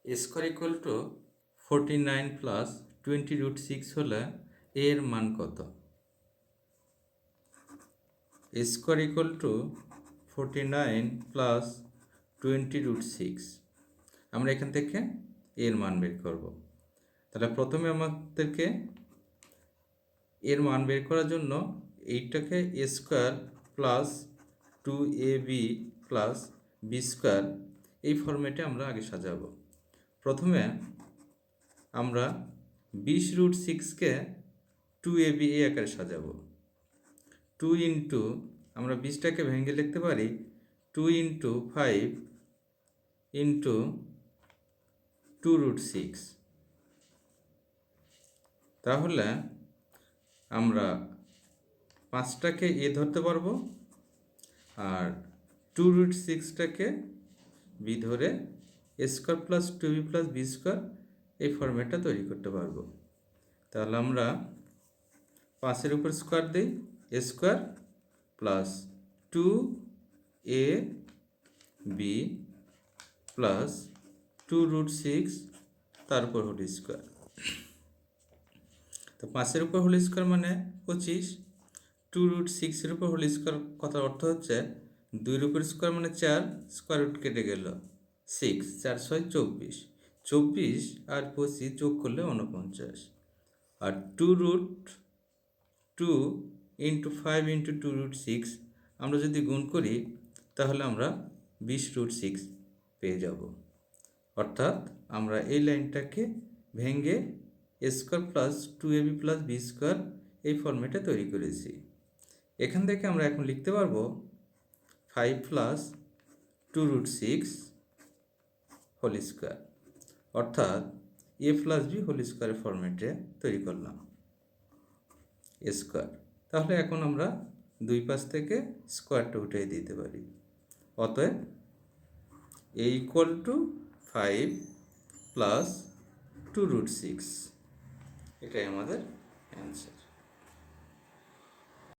Square equal to 49 plus 20√6 হলে এর মান কত? Square equal to 49 plus 20√6। আমরা এখান থেকে এর মান বের করব। তাহলে প্রথমে আমাদেরকে এর মান বের করার জন্য এইটাকে a square plus 2ab plus b square এই ফরম্যাটে আমরা আগে সাজাবো। প্রথমে আমরা 20√6কে 2ab এই আকারে সাজাবো। 2 ইন্টু আমরা 20টাকে ভেঙে লিখতে পারি 2 ইন্টু 5 ইন্টু 2√6। তাহলে আমরা 5টাকে এ ধরতে পারবো আর 2√6টাকে বি ধরে a square plus 2b plus b square এই ফরম্যাটটা তৈরি করতে পারবো। তাহলে আমরা 5-এর উপর স্কোয়ার দিই, এ স্কোয়ার প্লাস 2ab প্লাস 2√6 তারপর হোল স্কোয়ার। তো 5-এর উপর হোল স্কোয়ার মানে 25, 2√6-এর উপর হোল স্কোয়ার কথার অর্থ হচ্ছে 2-এর উপর স্কোয়ার মানে 4, স্কোয়ার রুট কেটে গেল 6, 4 6 24, 24 আর 25 যোগ করলে 49। আর 2√2 ইন্টু 5 ইন্টু 2√6 আমরা যদি গুণ করি তাহলে আমরা 20√6 পেয়ে যাব। অর্থাৎ আমরা এই লাইনটাকে ভেঙে a square plus 2ab plus b square এই ফরম্যাটে তৈরি করেছি। এখান থেকে আমরা এখন লিখতে পারবো 5 প্লাস 2√6 হোল স্কোয়ার, অর্থাৎ এ প্লাস বি হোল স্কোয়ারের ফরম্যাটে তৈরি করলাম এ স্কোয়ার। তাহলে এখন আমরা দুই পাশ থেকে স্কোয়ারটা উঠে দিতে পারি। অতএব এ ইকুয়াল টু 5 প্লাস 2√6, এটাই আমাদের অ্যান্সার।